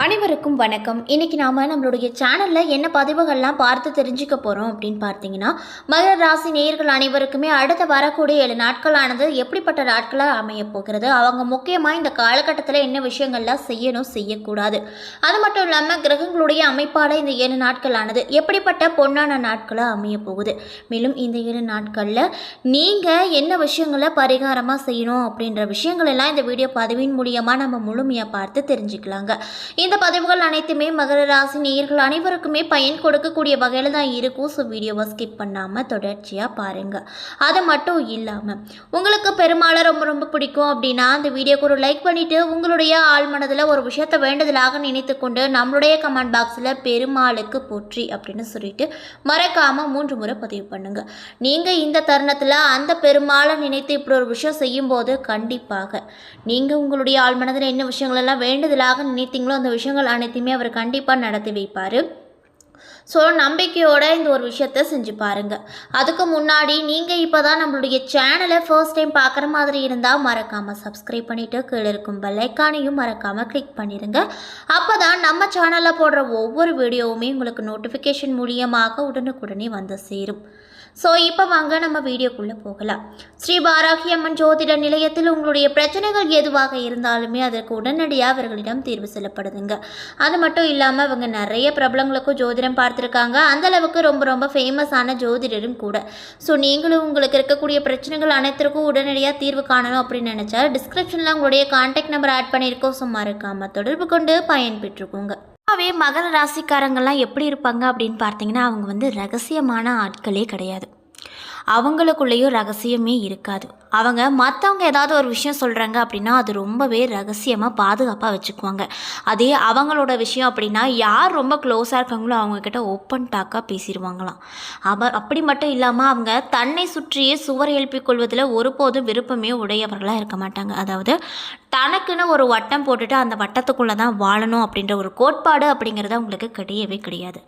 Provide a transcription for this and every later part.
அனைவருக்கும் வணக்கம். இன்றைக்கி நாம் நம்மளுடைய சேனலில் என்ன பதிவுகள்லாம் பார்த்து தெரிஞ்சுக்க போகிறோம் அப்படின்னு பார்த்தீங்கன்னா, மகர ராசி நேயர்கள் அனைவருக்குமே அடுத்த வரக்கூடிய 7 நாட்களானது எப்படிப்பட்ட நாட்களாக அமையப் போகிறது, அவங்க முக்கியமாக இந்த காலகட்டத்தில் என்ன விஷயங்கள்லாம் செய்யணும் செய்யக்கூடாது, அது மட்டும் இல்லாமல் கிரகங்களுடைய அமைப்பால் இந்த 7 நாட்களானது எப்படிப்பட்ட பொன்னான நாட்களாக அமையப் போகுது, மேலும் இந்த 7 நாட்களில் நீங்கள் என்ன விஷயங்களை பரிகாரமாக செய்யணும் அப்படின்ற விஷயங்கள் எல்லாம் இந்த வீடியோ பதிவின் மூலியமாக நம்ம முழுமையாக பார்த்து தெரிஞ்சுக்கலாங்க. இந்த பதிவுகள் அனைத்துமே மகர ராசி நேயர்கள் அனைவருக்குமே பயன் கொடுக்கக்கூடிய வகையில் தான் இருக்கும். ஸோ வீடியோவை ஸ்கிப் பண்ணாமல் தொடர்ச்சியாக பாருங்கள். அது மட்டும் இல்லாமல் உங்களுக்கு பெருமாளை ரொம்ப ரொம்ப பிடிக்கும் அப்படின்னா அந்த வீடியோக்கு ஒரு லைக் பண்ணிவிட்டு உங்களுடைய ஆழ்மனதில் ஒரு விஷயத்தை வேண்டுதலாக நினைத்து கொண்டு நம்மளுடைய கமெண்ட் பாக்ஸில் பெருமாளுக்கு போற்றி அப்படின்னு சொல்லிட்டு மறக்காமல் 3 முறை பதிவு பண்ணுங்கள். நீங்கள் இந்த தருணத்தில் அந்த பெருமாளை நினைத்து இப்படி ஒரு விஷயம் செய்யும்போது கண்டிப்பாக நீங்கள் உங்களுடைய ஆழ்மனதில் என்ன விஷயங்களெல்லாம் வேண்டுதலாக நினைத்தீங்களோ அந்த விஷயங்கள் அனைத்தையுமே அவர் கண்டிப்பாக நடத்தி வைப்பார். ஸோ நம்பிக்கையோடு இந்த ஒரு விஷயத்த செஞ்சு பாருங்கள். அதுக்கு முன்னாடி நீங்கள் இப்போ தான் நம்மளுடைய சேனலை ஃபர்ஸ்ட் டைம் பார்க்குற மாதிரி இருந்தால் மறக்காமல் சப்ஸ்கிரைப் பண்ணிவிட்டு கீழே இருக்கும் பெல் ஐக்கானையும் மறக்காமல் கிளிக் பண்ணிடுங்க. அப்போ தான் நம்ம சேனலில் போடுற ஒவ்வொரு வீடியோவுமே உங்களுக்கு நோட்டிஃபிகேஷன் மூலியமாக உடனுக்குடனே வந்து சேரும். ஸோ இப்போ வாங்க நம்ம வீடியோக்குள்ளே போகலாம். ஸ்ரீ பாராகி அம்மன் ஜோதிட நிலையத்தில் உங்களுடைய பிரச்சனைகள் எதுவாக இருந்தாலுமே அதற்கு உடனடியாக அவர்களிடம் தீர்வு செய்யப்படுதுங்க. அது மட்டும் இல்லாமல் அவங்க நிறைய பிரபலங்களுக்கும் ஜோதிடம் பார்த்துருக்காங்க. அந்தளவுக்கு ரொம்ப ரொம்ப ஃபேமஸான ஜோதிடரும் கூட. ஸோ நீங்களும் உங்களுக்கு இருக்கக்கூடிய பிரச்சனைகள் அனைத்திற்கும் உடனடியாக தீர்வு காணணும் அப்படின்னு நினச்சா டிஸ்கிரிப்ஷனில் உங்களுடைய கான்டாக்ட் நம்பர் ஆட் பண்ணியிருக்கோம். ஸோ மறக்காமல் தொடர்பு கொண்டு பயன்பெற்றுக்கோங்க. மகர ராசிக்காரங்கள்லாம் எப்படி இருப்பாங்க அப்படின்னு பார்த்தீங்கன்னா, அவங்க ரகசியமான ஆட்களே கிடையாது. அவங்களுக்குள்ளேயும் ரகசியமே இருக்காது. அவங்க மற்றவங்க ஏதாவது ஒரு விஷயம் சொல்கிறாங்க அப்படின்னா அது ரொம்பவே ரகசியமாக பாதுகாப்பாக வச்சுக்குவாங்க. அதே அவங்களோட விஷயம் அப்படின்னா யார் ரொம்ப க்ளோஸாக இருக்காங்களோ அவங்கக்கிட்ட ஓப்பன் டாக்காக பேசிடுவாங்களாம். அப்படி மட்டும் இல்லாமல் அவங்க தன்னை சுற்றியே சுவர் எழுப்பிக் கொள்வதில் ஒருபோதும் விருப்பமே உடையவர்களாக இருக்க மாட்டாங்க. அதாவது தனக்குன்னு ஒரு வட்டம் போட்டுட்டு அந்த வட்டத்துக்குள்ளே தான் வாழணும் அப்படின்ற ஒரு கோட்பாடு அப்படிங்கிறது அவங்களுக்கு கிடையவே கிடையாது.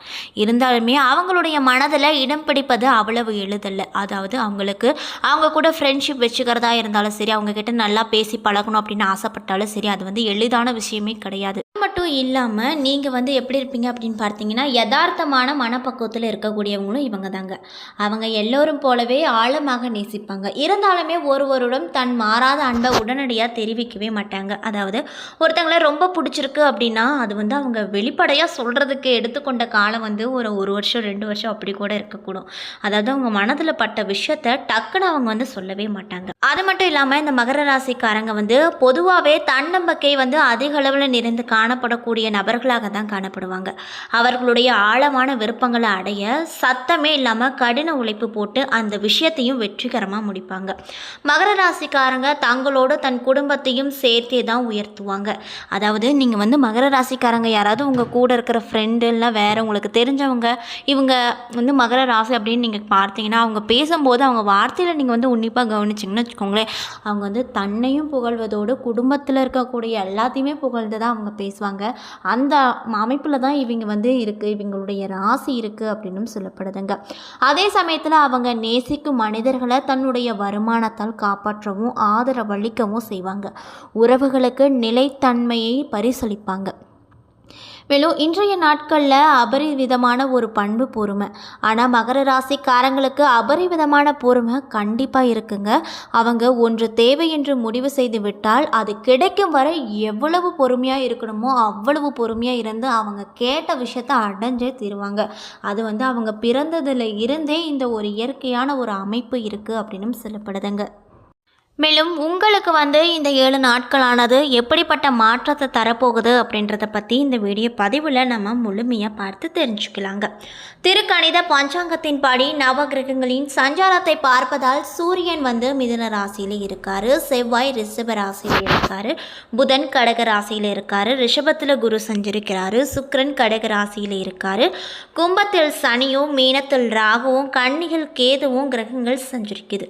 இருந்தாலுமே அவங்களுடைய மனதில் இடம் பிடிப்பது அவ்வளவு எளிதல்ல. அதாவது அவங்க கூட ஃப்ரெண்ட்ஷிப் வச்சுக்கிறதா இருந்தாலும் சரி, அவங்கக்கிட்ட நல்லா பேசி பழகணும் அப்படின்னு ஆசைப்பட்டாலும் சரி, அது எளிதான விஷயமே கிடையாது. மட்டும் இல்லாமல் நீங்கள் எப்படி இருப்பீங்க அப்படின்னு பார்த்தீங்கன்னா, யதார்த்தமான மனப்பக்குவத்தில் இருக்கக்கூடியவங்களும் இவங்க தாங்க. அவங்க எல்லோரும் போலவே ஆழமாக நேசிப்பாங்க. இருந்தாலுமே ஒருவருடன் தன் மாறாத அன்பை உடனடியாக தெரிவிக்கவே மாட்டாங்க. அதாவது ஒருத்தங்களை ரொம்ப பிடிச்சிருக்கு அப்படின்னா அது அவங்க வெளிப்படையாக சொல்கிறதுக்கு எடுத்துக்கொண்ட காலம் ஒரு வருஷம் 2 வருஷம் அப்படி கூட இருக்கக்கூடும். அதாவது அவங்க மனதில் பட்ட விஷயத்தை டக்குன்னு அவங்க சொல்லவே மாட்டாங்க. அது மட்டும் இல்லாமல் இந்த மகர ராசிக்காரங்க பொதுவாகவே தன்னம்பிக்கை அதிக அளவில் நிறைந்து காணப்படக்கூடிய நபர்களாக தான் காணப்படுவாங்க. அவர்களுடைய ஆழமான விருப்பங்களை அடைய சத்தமே இல்லாமல் கடின உழைப்பு போட்டு அந்த விஷயத்தையும் வெற்றிகரமாக முடிப்பாங்க. மகர ராசிக்காரங்க தங்களோடு தன் குடும்பத்தையும் சேர்த்தே தான் உயர்த்துவாங்க. அதாவது நீங்கள் மகர ராசிக்காரங்க யாராவது உங்கள் கூட இருக்கிற ஃப்ரெண்டு இல்லை வேறு உங்களுக்கு தெரிஞ்சவங்க இவங்க மகர ராசி அப்படின்னு நீங்கள் பார்த்தீங்கன்னா அவங்க பேசும்போது அவங்க வார்த்தையில் நீங்கள் உன்னிப்பாக கவனிச்சிங்கன்னு வச்சுக்கோங்களேன், அவங்க தன்னையும் புகழ்வதோடு குடும்பத்தில் இருக்கக்கூடிய எல்லாத்தையுமே புகழ்ந்து தான் அவங்க பேசுவாங்க. அந்த அமைப்பில் தான் இவங்க இருக்குது, இவங்களுடைய ராசி இருக்குது அப்படின்னு சொல்லப்படுதுங்க. அதே சமயத்தில் அவங்க நேசிக்கும் மனிதர்களை தன்னுடைய வருமானத்தால் காப்பாற்றவும் ஆதரவளிக்கவும் செய்வாங்க. உறவுகளுக்கு நிலைத்தன்மையை பரிசளிப்பாங்க. மேலும் இன்றைய நாட்களில் அபரிவிதமான ஒரு பண்பு பொறுமை. ஆனால் மகர ராசிக்காரங்களுக்கு அபரிவிதமான பொறுமை கண்டிப்பாக இருக்குங்க. அவங்க ஒன்று தேவை என்று முடிவு செய்து விட்டால் அது கிடைக்கும் வரை எவ்வளவு பொறுமையாக இருக்கணுமோ அவ்வளவு பொறுமையாக இருந்து அவங்க கேட்ட விஷயத்தை அடைஞ்சே தீருவாங்க. அது அவங்க பிறந்ததில் இருந்தே இந்த ஒரு இயற்கையான ஒரு அமைப்பு இருக்குது அப்படின்னு சொல்லப்படுதுங்க. மேலும் உங்களுக்கு இந்த 7 நாட்களானது எப்படிப்பட்ட மாற்றத்தை தரப்போகுது அப்படின்றத பற்றி இந்த வீடியோ பதிவில் நம்ம முழுமையாக பார்த்து தெரிஞ்சுக்கலாங்க. திருக்கணித பஞ்சாங்கத்தின்படி நவகிரகங்களின் சஞ்சாரத்தை பார்ப்பதால் சூரியன் மிதுன ராசியில் இருக்கார், செவ்வாய் ரிஷப ராசியில் இருக்கார், புதன் கடக ராசியில் இருக்கார், ரிஷபத்தில் குரு சஞ்சரிக்கிறார், சுக்கிரன் கடக ராசியில் இருக்கார், கும்பத்தில் சனியும் மீனத்தில் ராகுவும் கன்னியில் கேதுவும் கிரகங்கள் சஞ்சரிக்குது.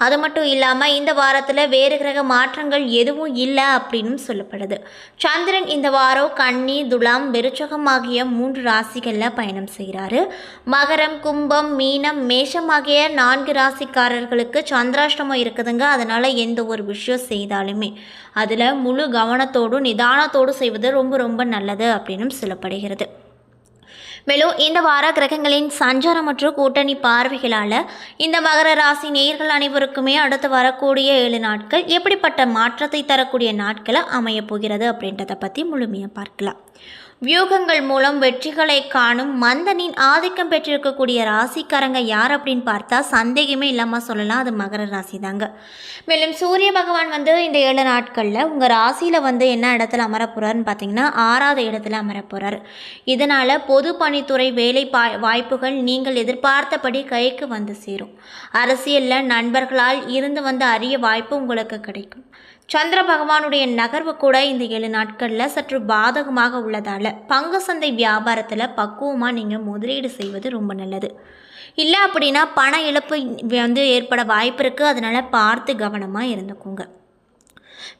அது மட்டும் இல்லாமல் இந்த வார வாரத்தில் வேறு கிரக மாற்றங்கள் எதுவும் இல்லை அப்படின்னு சொல்லப்படுது. சந்திரன் இந்த வாரம் கன்னி, துலாம், விருச்சகம் ஆகிய 3 ராசிகளில் பயணம் செய்கிறாரு. மகரம், கும்பம், மீனம், மேஷம் ஆகிய 4 ராசிக்காரர்களுக்கு சந்திராஷ்டமம் இருக்குதுங்க. அதனால் எந்த ஒரு விஷயம் செய்தாலுமே அதில் முழு கவனத்தோடு நிதானத்தோடு செய்வது ரொம்ப ரொம்ப நல்லது அப்படின்னு சொல்லப்படுகிறது. மேலும் இந்த வார கிரகங்களின் சஞ்சாரம் மற்றும் கூட்டணி பார்வைகளால் இந்த மகர ராசி நேயர்கள் அனைவருக்குமே அடுத்து வரக்கூடிய 7 நாட்கள் எப்படிப்பட்ட மாற்றத்தை தரக்கூடிய நாட்களை அமையப் போகிறது அப்படின்றத பற்றி முழுமையாக பார்க்கலாம். வியூகங்கள் மூலம் வெற்றிகளை காணும் மந்தனின் ஆதிக்கம் பெற்றிருக்கக்கூடிய ராசிக்காரங்க யார் அப்படின்னு பார்த்தா சந்தேகமே இல்லாமல் சொல்லலாம், அது மகர ராசி தாங்க. மேலும் சூரிய பகவான் இந்த 7 நாட்களில் உங்கள் ராசியில் என்ன இடத்துல அமர போகிறாருன்னு பார்த்தீங்கன்னா 6வது இடத்துல அமர போகிறார். இதனால் பொது பணித்துறை வேலை வாய்ப்புகள் நீங்கள் எதிர்பார்த்தபடி கைக்கு சேரும். அரசியலில் நண்பர்களால் இருந்து அரிய வாய்ப்பு உங்களுக்கு கிடைக்கும். சந்திர பகவானுடைய நகர்வு கூட இந்த 7 நாட்களில் சற்று பாதகமாக உள்ளதால் பங்கு சந்தை வியாபாரத்தில் பக்குவமாக நீங்கள் முதலீடு செய்வது ரொம்ப நல்லது. இல்லை அப்படின்னா பண இழப்பு ஏற்பட வாய்ப்பு இருக்குது. அதனால் பார்த்து கவனமாக இருந்துக்கோங்க.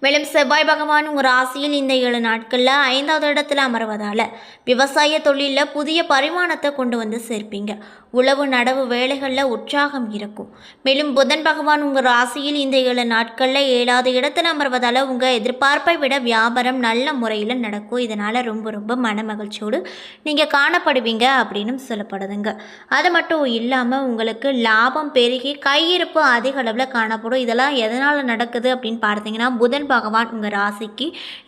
மேலும் செவ்வாய் பகவான் உங்கள் ராசியில் இந்த 7 நாட்களில் 5வது இடத்துல அமர்வதால் விவசாய தொழிலில் புதிய பரிமாணத்தை கொண்டு சேர்ப்பீங்க. உழவு நடவு வேலைகளில் உற்சாகம் இருக்கும். மேலும் புதன் பகவான் உங்கள் ராசியில் இந்த 7 நாட்களில் 7வது இடத்துல அமர்வதால் உங்கள் எதிர்பார்ப்பை விட வியாபாரம் நல்ல முறையில் நடக்கும். இதனால் ரொம்ப ரொம்ப மன மகிழ்ச்சியோடு நீங்கள் காணப்படுவீங்க அப்படின்னு சொல்லப்படுதுங்க. அது மட்டும் இல்லாமல் உங்களுக்கு லாபம் பெருகி கையிருப்பு அதிக அளவில் காணப்படும். இதெல்லாம் எதனால் நடக்குது அப்படின்னு பார்த்தீங்கன்னா புதன் பகவான் உங்கள் ராசிக்கு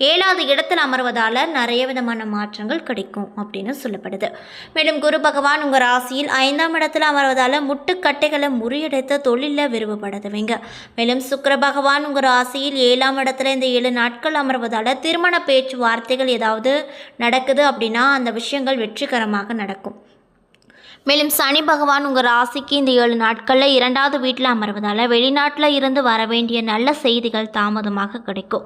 7வது இடத்தில் அமர்வதால் நிறைய விதமான மாற்றங்கள் கிடைக்கும் அப்படின்னு சொல்லப்படுது. மேலும் குரு பகவான் உங்கள் ராசியில் 5ஆம் இடத்துல அமர்வதால் முட்டுக்கட்டைகளை முறியடைத்த தொழிலில் விரும்பப்படுதுவீங்க. மேலும் சுக்கிர பகவான் உங்கள் ராசியில் 7ஆம் இடத்துல இந்த 7 நாட்கள் அமர்வதால் திருமண பேச்சுவார்த்தைகள் ஏதாவது நடக்குது அப்படின்னா அந்த விஷயங்கள் வெற்றிகரமாக நடக்கும். மேலும் சனி பகவான் உங்கள் ராசிக்கு இந்த 7 நாட்களில் 2வது வீட்டில் அமர்வதால் வெளிநாட்டில் இருந்து வர வேண்டிய நல்ல செய்திகள் தாமதமாக கிடைக்கும்.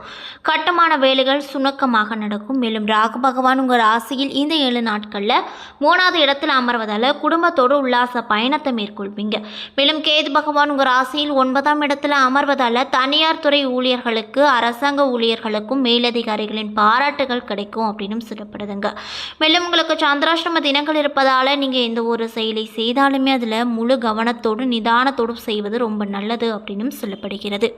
கட்டுமான வேலைகள் சுணக்கமாக நடக்கும். மேலும் ராகு பகவான் உங்கள் ராசியில் இந்த 7 நாட்களில் 3வது இடத்தில் அமர்வதால் குடும்பத்தோடு உல்லாச பயணத்தை மேற்கொள்வீங்க. மேலும் கேது பகவான் உங்கள் ராசியில் 9ஆம் இடத்தில் அமர்வதால் தனியார் துறை ஊழியர்களுக்கு அரசாங்க ஊழியர்களுக்கும் மேலதிகாரிகளின் பாராட்டுகள் கிடைக்கும் அப்படின்னு சொல்லப்படுதுங்க. மேலும் உங்களுக்கு சந்திராஷ்டம தினங்கள் இருப்பதால் நீங்கள் எந்த ஒரு செயலை செய்தாலுமே அதில் முழு கவனத்தோடு நிதானத்தோடு செய்வது ரொம்ப நல்லது அப்படின்னு சொல்லப்படுகிறது.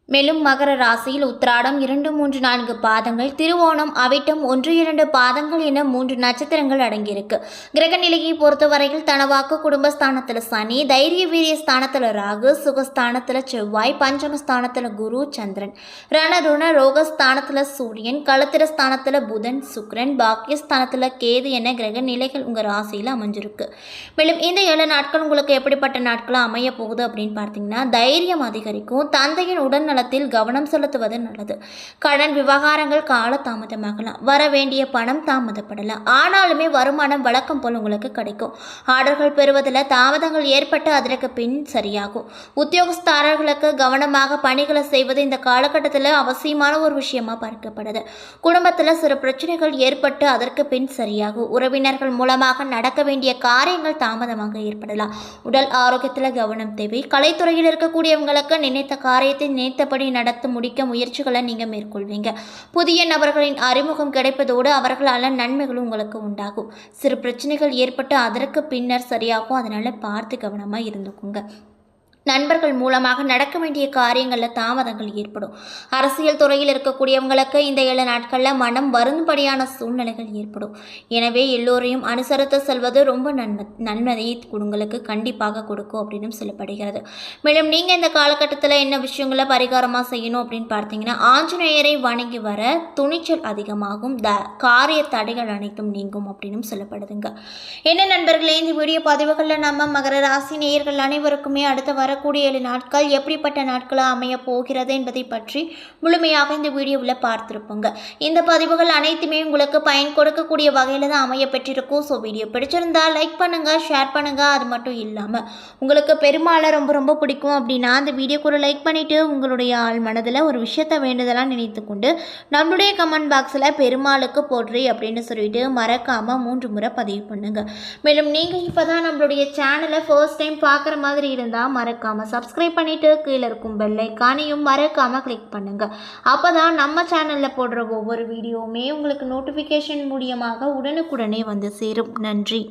மேலும் மகர ராசியில் உத்திராடம் 2, 3, 4 பாதங்கள், திருவோணம், அவிட்டம் 1, 2 பாதங்கள் என 3 நட்சத்திரங்கள் அடங்கியிருக்கு. கிரக நிலையை பொறுத்தவரையில் தனவாக்கு குடும்பஸ்தானத்தில் சனி, தைரிய வீரிய ஸ்தானத்தில் ராகு, சுகஸ்தானத்தில் செவ்வாய், பஞ்சமஸ்தானத்தில் குரு, சந்திரன், ரணருண ரோகஸ்தானத்தில் சூரியன், களத்திர ஸ்தானத்தில் புதன், சுக்கிரன், பாக்கியஸ்தானத்தில் கேது என கிரக நிலைகள் உங்கள் ராசியில் அமைஞ்சிருக்கு. மேலும் இந்த 7 நாட்கள் உங்களுக்கு எப்படிப்பட்ட நாட்களாக அமைய போகுது அப்படின்னு பார்த்தீங்கன்னா தைரியம் அதிகரிக்கும். தந்தையின் உடல்நல கவனம் செலுத்துவது நல்லது. கடன் விவகாரங்கள் கால தாமதமாகலாம். வர வேண்டிய பணம் தாமதப்படலாம். ஆனாலுமே வருமானம் வழக்கம் போல் உங்களுக்கு கிடைக்கும். ஆர்டர்கள் பெறுவதில் தாமதங்கள் ஏற்பட்டு அதற்கு பின் சரியாகும். உத்தியோகஸ்தாரர்களுக்கு கவனமாக பணிகளை செய்வது இந்த காலகட்டத்தில் அவசியமான ஒரு விஷயமா பார்க்கப்படுது. குடும்பத்தில் சிறு பிரச்சனைகள் ஏற்பட்டு அதற்கு பின் சரியாகும். உறவினர்கள் மூலமாக நடக்க வேண்டிய காரியங்கள் தாமதமாக ஏற்படலாம். உடல் ஆரோக்கியத்தில் கவனம் தேவை. கலைத்துறையில் இருக்கக்கூடியவங்களுக்கு நினைத்த காரியத்தை நினைத்தபடி நடத்த முடிக்க முயற்சிகளை நீங்கள் மேற்கொள்வீங்க. புதிய நபர்களின் அறிமுகம் கிடைப்பதோடு அவர்களால் நன்மைகளும் உங்களுக்கு உண்டாகும். சிறு பிரச்சனைகள் ஏற்பட்டு அதற்கு பின்னர் சரியாகும். அதனால பார்த்து கவனமாக இருந்துக்குங்க. நண்பர்கள் மூலமாக நடக்க வேண்டிய காரியங்களில் தாமதங்கள் ஏற்படும். அரசியல் துறையில் இருக்கக்கூடியவங்களுக்கு இந்த 7 நாட்களில் மனம் வருந்தும்படியான சூழ்நிலைகள் ஏற்படும். எனவே எல்லோரையும் அனுசரித்து செல்வது ரொம்ப நன்மையை உங்களுக்கு கண்டிப்பாக கொடுக்கும் அப்படின்னு சொல்லப்படுகிறது. மேலும் நீங்கள் இந்த காலகட்டத்தில் என்ன விஷயங்களை பரிகாரமாக செய்யணும் அப்படின்னு பார்த்தீங்கன்னா ஆஞ்சநேயரை வணங்கி வர துணிச்சல் அதிகமாகும். காரிய தடைகள் அனைத்தும் நீங்கும் அப்படின்னு சொல்லப்படுதுங்க. என்ன நண்பர்களே, இந்த வீடியோ பதிவுகளில் நம்ம மகர ராசி நேயர்கள் அனைவருக்குமே அடுத்த வரக்கூடிய 7 நாட்கள் எப்படிப்பட்ட நாட்களாக அமைய போகிறது என்பதை பற்றி முழுமையாக இந்த வீடியோவில் பார்த்துருப்போங்க. இந்த பதிவுகள் அனைத்துமே உங்களுக்கு பயன் கொடுக்கக்கூடிய வகையில் தான் அமைய பெற்றிருக்கும். ஸோ வீடியோ பிடிச்சிருந்தா லைக் பண்ணுங்கள், ஷேர் பண்ணுங்கள். அது மட்டும் இல்லாமல் உங்களுக்கு பெருமாளை ரொம்ப ரொம்ப பிடிக்கும் அப்படின்னா அந்த வீடியோக்கு ஒரு லைக் பண்ணிவிட்டு உங்களுடைய ஆள் மனதில் ஒரு விஷயத்தை வேண்டுதலாக நினைத்து கொண்டு நம்மளுடைய கமெண்ட் பாக்ஸில் பெருமாளுக்கு போடுறி அப்படின்னு சொல்லிட்டு மறக்காமல் 3 முறை பதிவு பண்ணுங்கள். மேலும் நீங்கள் இப்போ தான் நம்மளுடைய சேனலை ஃபர்ஸ்ட் டைம் பார்க்குற மாதிரி இருந்தால் மறக்காமல் சப்ஸ்கிரைப் பண்ணிவிட்டு கீழே இருக்கும் பெல் ஐக்கானையும் மறக்காமல் கிளிக் பண்ணுங்கள். அப்போ தான் நம்ம சேனலில் போடுற ஒவ்வொரு வீடியோவுமே உங்களுக்கு நோட்டிஃபிகேஷன் மூலியமாக உடனுக்குடனே வந்து சேரும். நன்றி.